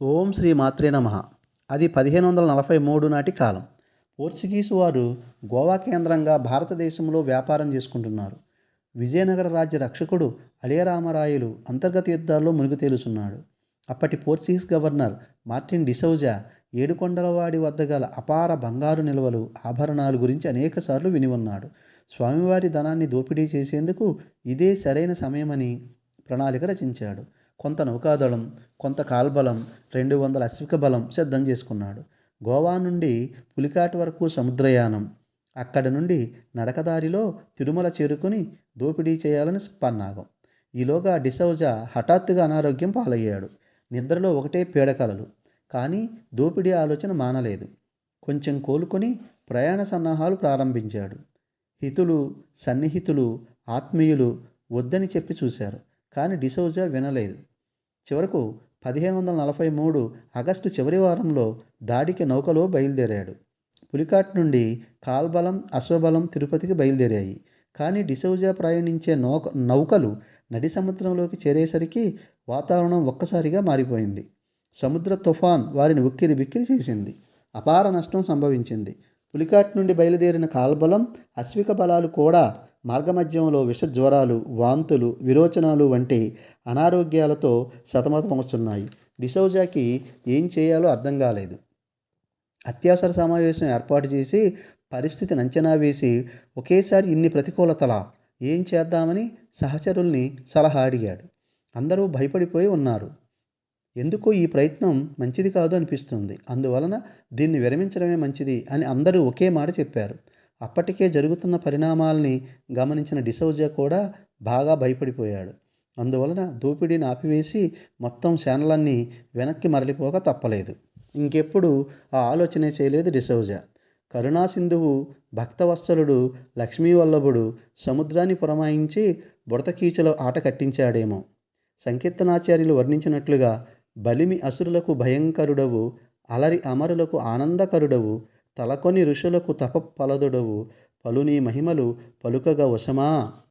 ఓం శ్రీ మాత్రే నమః. అది 1543 నాటి కాలం. పోర్చుగీసు వారు గోవా కేంద్రంగా భారతదేశంలో వ్యాపారం చేసుకుంటున్నారు. విజయనగర రాజ్య రక్షకుడు అలియరామరాయలు అంతర్గత యుద్ధాల్లో మునిగి తేలుచున్నాడు. అప్పటి పోర్చుగీస్ గవర్నర్ మార్టిన్ డిసౌజా ఏడుకొండలవాడి వద్ద గల అపార బంగారు నిల్వలు, ఆభరణాలు గురించి అనేకసార్లు విని ఉన్నాడు. స్వామివారి ధనాన్ని దోపిడీ చేసేందుకు ఇదే సరైన సమయమని ప్రణాళిక రచించాడు. కొంత నౌకాదళం, కొంత కాల్బలం, 200 అశ్విక బలం సిద్ధం చేసుకున్నాడు. గోవా నుండి పులికాట్ వరకు సముద్రయానం, అక్కడి నుండి నడకదారిలో తిరుమల చేరుకుని దోపిడీ చేయాలని పన్నాగం. ఈలోగా డిసౌజా హఠాత్తుగా అనారోగ్యం పాలయ్యాడు. నిద్రలో ఒకటే పీడకలలు. కానీ దోపిడీ ఆలోచన మానలేదు. కొంచెం కోలుకొని ప్రయాణ సన్నాహాలు ప్రారంభించాడు. హితులు, సన్నిహితులు, ఆత్మీయులు వద్దని చెప్పి చూశారు. కానీ డిసౌజా వినలేదు. చివరకు 1543 ఆగస్టు చివరి వారంలో దాడికి నౌకలో బయలుదేరాడు. పులికాట్ నుండి కాల్బలం, అశ్వబలం తిరుపతికి బయలుదేరాయి. కానీ డిసౌజా ప్రయాణించే నౌకలు నడి సముద్రంలోకి చేరేసరికి వాతావరణం ఒక్కసారిగా మారిపోయింది. సముద్ర తుఫాన్ వారిని ఉక్కిరి బిక్కిరి చేసింది. అపార నష్టం సంభవించింది. పులికాట్ నుండి బయలుదేరిన కాల్బలం, అశ్విక బలాలు కూడా మార్గమధ్యంలో విషజ్వరాలు, వాంతులు, విరోచనాలు వంటి అనారోగ్యాలతో సతమతమవుతున్నాయి. డిసౌజాకి ఏం చేయాలో అర్థం కాలేదు. అత్యవసర సమావేశం ఏర్పాటు చేసి పరిస్థితిని అంచనా వేసి ఒకేసారి ఇన్ని ప్రతికూలతలా, ఏం చేద్దామని సహచరుల్ని సలహా అడిగాడు. అందరూ భయపడిపోయి ఉన్నారు. ఎందుకో ఈ ప్రయత్నం మంచిది కాదు అనిపిస్తుంది. అందువలన దీన్ని విరమించడమే మంచిది అని అందరూ ఒకే మాట చెప్పారు. అప్పటికే జరుగుతున్న పరిణామాల్ని గమనించిన డిసౌజా కూడా బాగా భయపడిపోయాడు. అందువలన దోపిడీని ఆపివేసి మొత్తం సేనలన్నీ వెనక్కి మరలిపోక తప్పలేదు. ఇంకెప్పుడు ఆ ఆలోచనే చేయలేదు డిసౌజా. కరుణాసింధువు, భక్తవత్సలుడు, లక్ష్మీవల్లభుడు సముద్రాన్ని పురమాయించి బుడతకీచుల ఆట కట్టించాడేమో. సంకీర్తనాచార్యులు వర్ణించినట్లుగా బలిమి అసురులకు భయంకరుడవు, అలరి అమరులకు ఆనందకరుడవు, తలకొని ఋషులకు తపఫలదుడవు, పలునీ మహిమలు పలుకగ వశమా.